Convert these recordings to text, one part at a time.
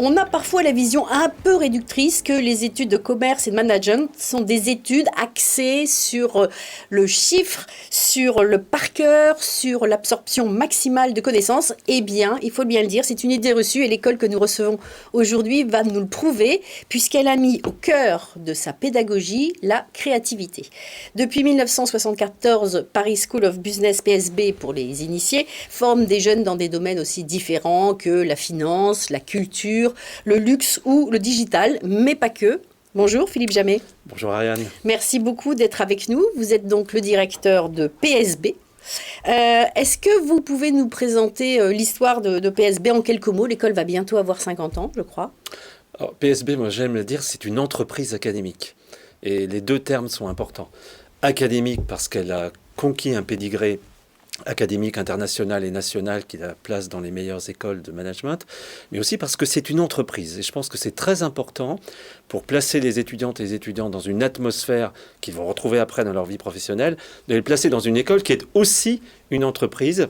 On a parfois la vision un peu réductrice que les études de commerce et de management sont des études axées sur le chiffre, sur le par cœur, sur l'absorption maximale de connaissances. Eh bien, il faut bien le dire, c'est une idée reçue et l'école que nous recevons aujourd'hui va nous le prouver puisqu'elle a mis au cœur de sa pédagogie la créativité. Depuis 1974, Paris School of Business, PSB pour les initiés, forme des jeunes dans des domaines aussi différents que la finance, la culture, le luxe ou le digital, mais pas que. Bonjour Philippe Jamet. Bonjour Ariane. Merci beaucoup d'être avec nous. Vous êtes donc le directeur de PSB. Est-ce que vous pouvez nous présenter l'histoire de PSB en quelques mots? L'école va bientôt avoir 50 ans, je crois. Alors, PSB, moi j'aime le dire, c'est une entreprise académique. Et les deux termes sont importants. Académique parce qu'elle a conquis un pédigré académique international et national qui la place dans les meilleures écoles de management, mais aussi parce que c'est une entreprise. Et je pense que c'est très important pour placer les étudiantes et les étudiants dans une atmosphère qu'ils vont retrouver après dans leur vie professionnelle, de les placer dans une école qui est aussi une entreprise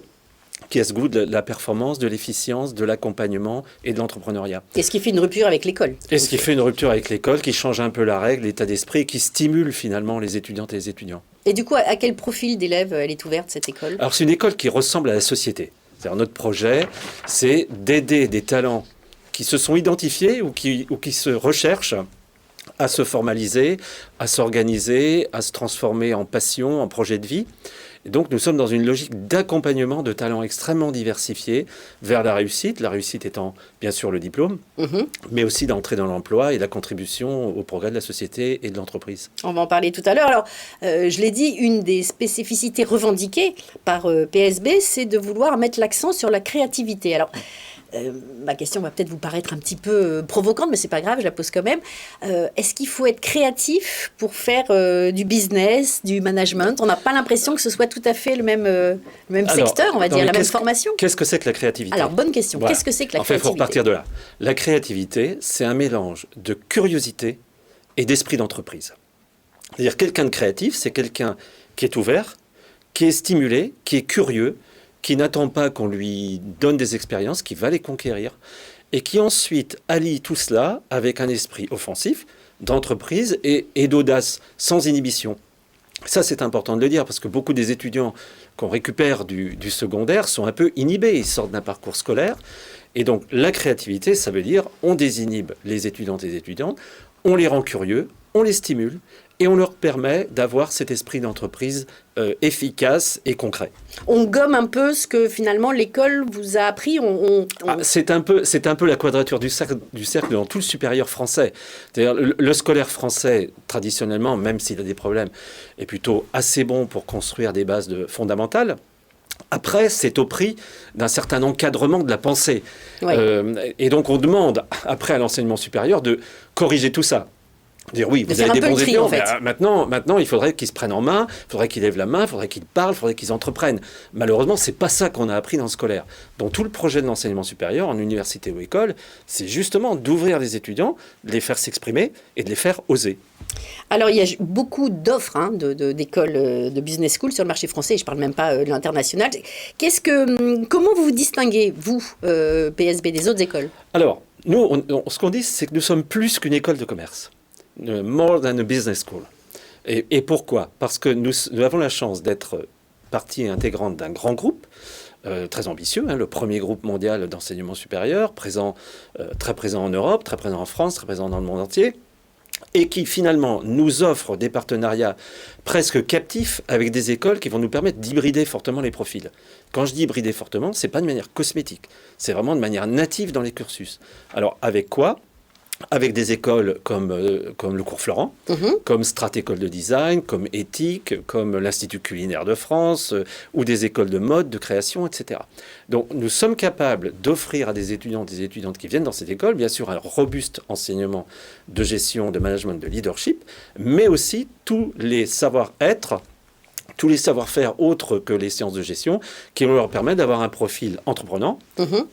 qui a ce goût de la performance, de l'efficience, de l'accompagnement et de l'entrepreneuriat. Et ce qui fait une rupture avec l'école. Et ce qui fait une rupture avec l'école, qui change un peu la règle, l'état d'esprit, qui stimule finalement les étudiantes et les étudiants. Et du coup, à quel profil d'élèves elle est ouverte, cette école? Alors c'est une école qui ressemble à la société. C'est-à-dire notre projet, c'est d'aider des talents qui se sont identifiés ou qui se recherchent à se formaliser, à s'organiser, à se transformer en passion, en projet de vie. Et donc nous sommes dans une logique d'accompagnement de talents extrêmement diversifiés vers la réussite étant bien sûr le diplôme, mais aussi d'entrer dans l'emploi et la contribution au progrès de la société et de l'entreprise. On va en parler tout à l'heure. Alors, je l'ai dit, une des spécificités revendiquées par PSB, c'est de vouloir mettre l'accent sur la créativité. Alors, ma question va peut-être vous paraître un petit peu provocante, mais c'est pas grave, je la pose quand même. Est-ce qu'il faut être créatif pour faire du business, du management? On n'a pas l'impression que ce soit tout à fait le même secteur, on va dire, la même formation. Qu'est-ce que c'est que la créativité? Alors, bonne question. Voilà. Qu'est-ce que c'est que la créativité? En fait, il faut créativité? repartir de là. La créativité, c'est un mélange de curiosité et d'esprit d'entreprise. C'est-à-dire quelqu'un de créatif, c'est quelqu'un qui est ouvert, qui est stimulé, qui est curieux, qui n'attend pas qu'on lui donne des expériences, qui va les conquérir, et qui ensuite allie tout cela avec un esprit offensif, d'entreprise et d'audace, sans inhibition. Ça, c'est important de le dire, parce que beaucoup des étudiants qu'on récupère du secondaire sont un peu inhibés, ils sortent d'un parcours scolaire, et donc la créativité, ça veut dire on désinhibe les étudiantes et les étudiants, on les rend curieux, on les stimule, et on leur permet d'avoir cet esprit d'entreprise efficace et concret. On gomme un peu ce que finalement l'école vous a appris. C'est un peu la quadrature du cercle dans tout le supérieur français. C'est-à-dire le scolaire français, traditionnellement, même s'il a des problèmes, est plutôt assez bon pour construire des bases fondamentales. Après, c'est au prix d'un certain encadrement de la pensée. Ouais. Et donc, on demande, après à l'enseignement supérieur, de corriger tout ça. Dire oui, vous avez des bons étudiants, en fait. Mais maintenant, il faudrait qu'ils se prennent en main, il faudrait qu'ils lèvent la main, il faudrait qu'ils parlent, il faudrait qu'ils entreprennent. Malheureusement, c'est pas ça qu'on a appris dans le scolaire. Donc tout le projet de l'enseignement supérieur, en université ou école, c'est justement d'ouvrir les étudiants, de les faire s'exprimer et de les faire oser. Alors, il y a beaucoup d'offres d'écoles de business school sur le marché français, et je ne parle même pas de l'international. Comment vous vous distinguez, vous, PSB, des autres écoles? Alors, nous, ce qu'on dit, c'est que nous sommes plus qu'une école de commerce. More than a business school. Et pourquoi? Parce que nous avons la chance d'être partie intégrante d'un grand groupe, très ambitieux, le premier groupe mondial d'enseignement supérieur, très présent en Europe, très présent en France, très présent dans le monde entier, et qui finalement nous offre des partenariats presque captifs avec des écoles qui vont nous permettre d'hybrider fortement les profils. Quand je dis hybrider fortement, ce n'est pas de manière cosmétique, c'est vraiment de manière native dans les cursus. Alors avec quoi? Avec des écoles comme le Cours Florent, comme Strat École de Design, comme Éthique, comme l'Institut Culinaire de France, ou des écoles de mode, de création, etc. Donc nous sommes capables d'offrir à des étudiants, des étudiantes qui viennent dans cette école, bien sûr un robuste enseignement de gestion, de management, de leadership, mais aussi tous les savoir-être, tous les savoir-faire autres que les sciences de gestion qui vont leur permettre d'avoir un profil entreprenant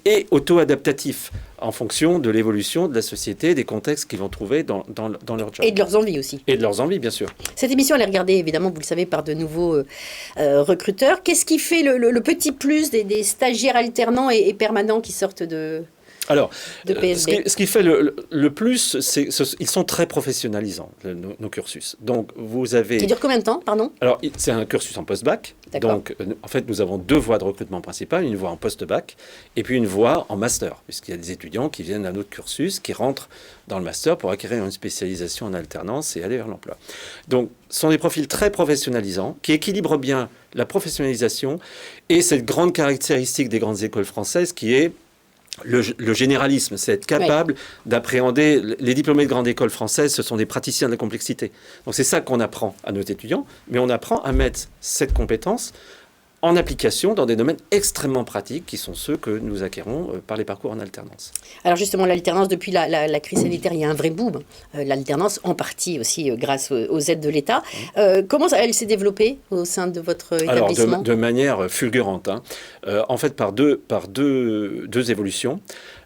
et auto-adaptatif en fonction de l'évolution de la société, des contextes qu'ils vont trouver dans leur job. Et de leurs envies aussi. Et de leurs envies, bien sûr. Cette émission, elle est regardée, évidemment, vous le savez, par de nouveaux recruteurs. Qu'est-ce qui fait le petit plus des stagiaires alternants et permanents qui sortent de Alors, de PSB. ce qui fait le plus, ils sont très professionnalisants, nos cursus. Donc, vous avez... Ça dure combien de temps, pardon? Alors, c'est un cursus en post-bac. Donc, en fait, nous avons 2 voies de recrutement principales, une voie en post-bac et puis une voie en master, puisqu'il y a des étudiants qui viennent d'un autre cursus, qui rentrent dans le master pour acquérir une spécialisation en alternance et aller vers l'emploi. Donc, ce sont des profils très professionnalisants qui équilibrent bien la professionnalisation et cette grande caractéristique des grandes écoles françaises qui est le généralisme, c'est être capable d'appréhender. Les diplômés de grande école française, ce sont des praticiens de la complexité. Donc c'est ça qu'on apprend à nos étudiants, mais on apprend à mettre cette compétence en application dans des domaines extrêmement pratiques qui sont ceux que nous acquérons par les parcours en alternance. Alors justement, l'alternance, depuis la crise sanitaire, il y a un vrai boom. L'alternance, en partie aussi grâce aux aides de l'État. Comment elle s'est développée au sein de votre établissement? Alors, de manière fulgurante. En fait, par deux évolutions.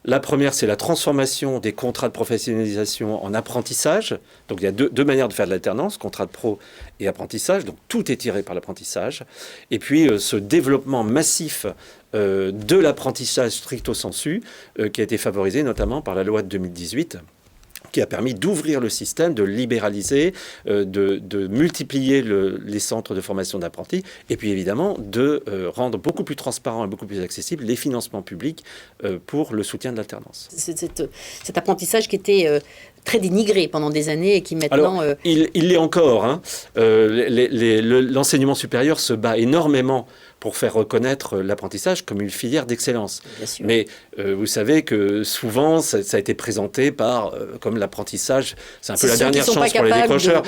La première, c'est la transformation des contrats de professionnalisation en apprentissage. Donc, il y a deux manières de faire de l'alternance, contrat de pro et apprentissage. Donc, tout est tiré par l'apprentissage. Et puis, ce développement massif de l'apprentissage stricto sensu, qui a été favorisé notamment par la loi de 2018, qui a permis d'ouvrir le système, de libéraliser, de multiplier les centres de formation d'apprentis, et puis évidemment de rendre beaucoup plus transparent et beaucoup plus accessible les financements publics pour le soutien de l'alternance. Cet apprentissage qui était très dénigré pendant des années et qui maintenant... Alors, il l'est encore. L'enseignement supérieur se bat énormément pour faire reconnaître l'apprentissage comme une filière d'excellence. Mais vous savez que souvent, ça a été présenté comme l'apprentissage, c'est un peu la dernière chance pour les décrocheurs.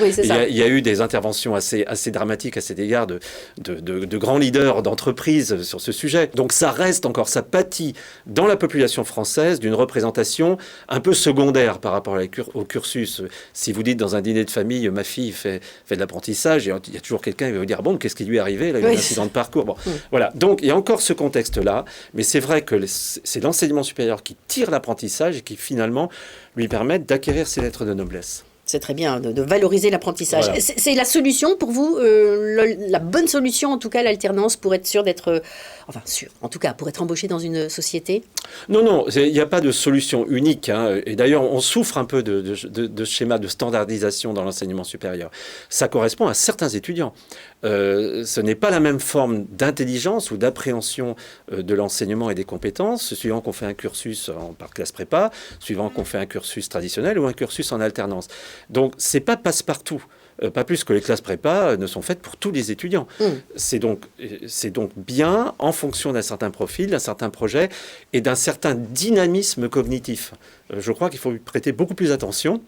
Il y a eu des interventions assez dramatiques à cet égard de grands leaders d'entreprises sur ce sujet. Donc ça reste encore, ça pâtit dans la population française d'une représentation un peu secondaire par rapport au cursus. Si vous dites dans un dîner de famille, ma fille fait de l'apprentissage, il y a toujours quelqu'un qui va vous dire, bon, qu'est-ce qui lui est arrivé? Là, il y a un accident de parcours. Bon. Voilà, donc il y a encore ce contexte-là, mais c'est vrai que c'est l'enseignement supérieur qui tire l'apprentissage et qui finalement lui permettent d'acquérir ses lettres de noblesse. C'est très bien de valoriser l'apprentissage. Voilà. C'est la solution pour vous, la bonne solution en tout cas, l'alternance pour être sûr d'être, en tout cas pour être embauché dans une société? Non, il n'y a pas de solution unique. Et d'ailleurs, on souffre un peu de schéma de standardisation dans l'enseignement supérieur. Ça correspond à certains étudiants. Ce n'est pas la même forme d'intelligence ou d'appréhension de l'enseignement et des compétences, suivant qu'on fait un cursus par classe prépa, suivant qu'on fait un cursus traditionnel ou un cursus en alternance. Donc, ce n'est pas passe-partout. Pas plus que les classes prépa ne sont faites pour tous les étudiants. C'est donc bien en fonction d'un certain profil, d'un certain projet et d'un certain dynamisme cognitif. Je crois qu'il faut y prêter beaucoup plus attention,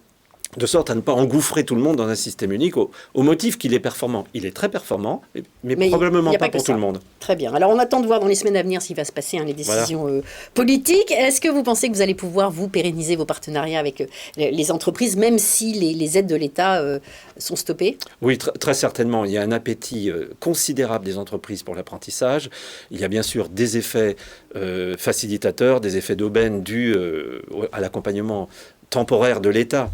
de sorte à ne pas engouffrer tout le monde dans un système unique au motif qu'il est performant. Il est très performant, mais probablement pas pour tout le monde. Très bien. Alors on attend de voir dans les semaines à venir ce qui va se passer, les décisions politiques. Est-ce que vous pensez que vous allez pouvoir vous pérenniser vos partenariats avec les entreprises, même si les aides de l'État sont stoppées? Oui, très certainement. Il y a un appétit considérable des entreprises pour l'apprentissage. Il y a bien sûr des effets facilitateurs, des effets d'aubaine dus à l'accompagnement temporaire de l'État,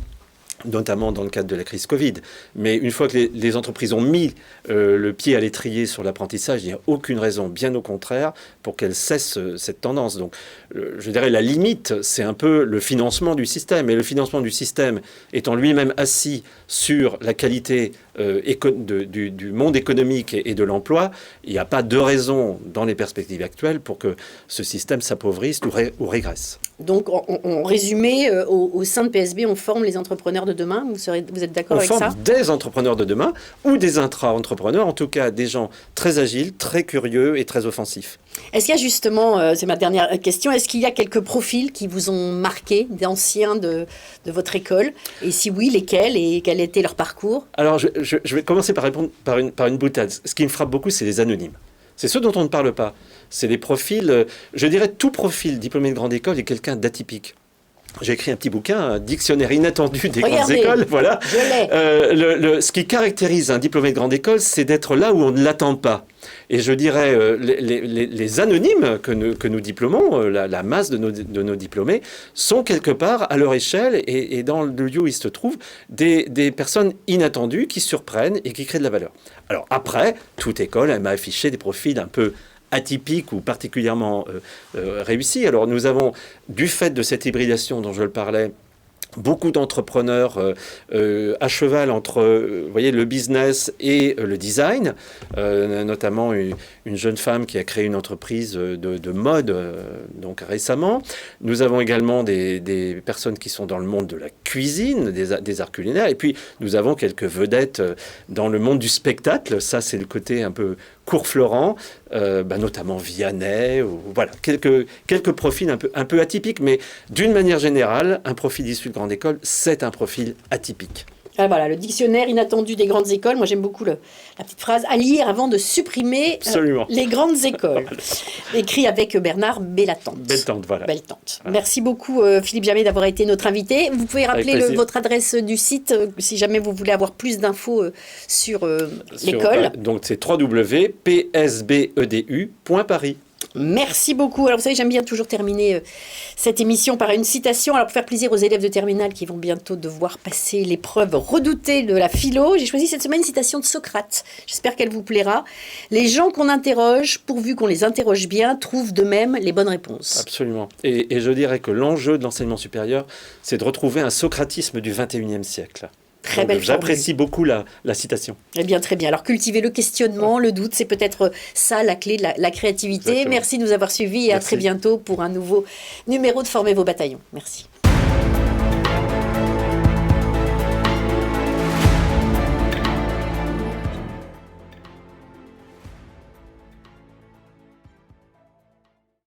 notamment dans le cadre de la crise Covid. Mais une fois que les entreprises ont mis le pied à l'étrier sur l'apprentissage, il n'y a aucune raison, bien au contraire, pour qu'elles cessent cette tendance. Donc, je dirais, la limite, c'est un peu le financement du système. Et le financement du système étant lui-même assis sur la qualité du monde économique et de l'emploi, il n'y a pas de raison, dans les perspectives actuelles, pour que ce système s'appauvrisse ou régresse. Donc, en résumé, au sein de PSB, on forme les entrepreneurs de demain. Vous êtes d'accord avec ça? On forme des entrepreneurs de demain ou des intra-entrepreneurs, en tout cas des gens très agiles, très curieux et très offensifs. Est-ce qu'il y a justement, c'est ma dernière question, est-ce qu'il y a quelques profils qui vous ont marqué, d'anciens de votre école? Et si oui, lesquels et quel était leur parcours? Alors, je vais commencer par répondre par une boutade. Ce qui me frappe beaucoup, c'est les anonymes. C'est ceux dont on ne parle pas. C'est les profils, je dirais tout profil diplômé de grande école est quelqu'un d'atypique. J'ai écrit un petit bouquin, un dictionnaire inattendu des grandes écoles. Voilà. Ce qui caractérise un diplômé de grande école, c'est d'être là où on ne l'attend pas. Et je dirais, les anonymes que nous diplômons, la masse de nos diplômés, sont quelque part à leur échelle et dans le lieu où ils se trouvent, des personnes inattendues qui surprennent et qui créent de la valeur. Alors après, toute école, elle m'a affiché des profils un peu atypique ou particulièrement réussi. Alors nous avons, du fait de cette hybridation dont je le parlais, beaucoup d'entrepreneurs à cheval entre vous voyez, le business et le design, notamment une jeune femme qui a créé une entreprise de mode donc récemment. Nous avons également des personnes qui sont dans le monde de la cuisine, des arts culinaires, et puis nous avons quelques vedettes dans le monde du spectacle. Ça, c'est le côté un peu Courflorent, notamment Vianney, ou voilà, quelques profils un peu atypiques, mais d'une manière générale, un profil issu de grande école, c'est un profil atypique. Ah, voilà, le dictionnaire inattendu des grandes écoles. Moi, j'aime beaucoup la petite phrase à lire avant de supprimer les grandes écoles. Écrit avec Bernard Bellatente. Belletante, voilà. Belletante. Voilà. Merci beaucoup, Philippe Jamet, d'avoir été notre invité. Vous pouvez rappeler votre adresse du site si jamais vous voulez avoir plus d'infos sur l'école. Donc, c'est www.psbedu.paris. Merci beaucoup. Alors vous savez, j'aime bien toujours terminer cette émission par une citation. Alors pour faire plaisir aux élèves de terminale qui vont bientôt devoir passer l'épreuve redoutée de la philo, j'ai choisi cette semaine une citation de Socrate. J'espère qu'elle vous plaira. Les gens qu'on interroge, pourvu qu'on les interroge bien, trouvent d'eux-mêmes les bonnes réponses. Absolument. Et je dirais que l'enjeu de l'enseignement supérieur, c'est de retrouver un socratisme du XXIe siècle. Très belle J'apprécie beaucoup la citation. Eh bien, très bien. Alors, cultiver le questionnement, le doute, c'est peut-être ça la clé de la créativité. Exactement. Merci de nous avoir suivis et à très bientôt pour un nouveau numéro de Former vos bataillons. Merci.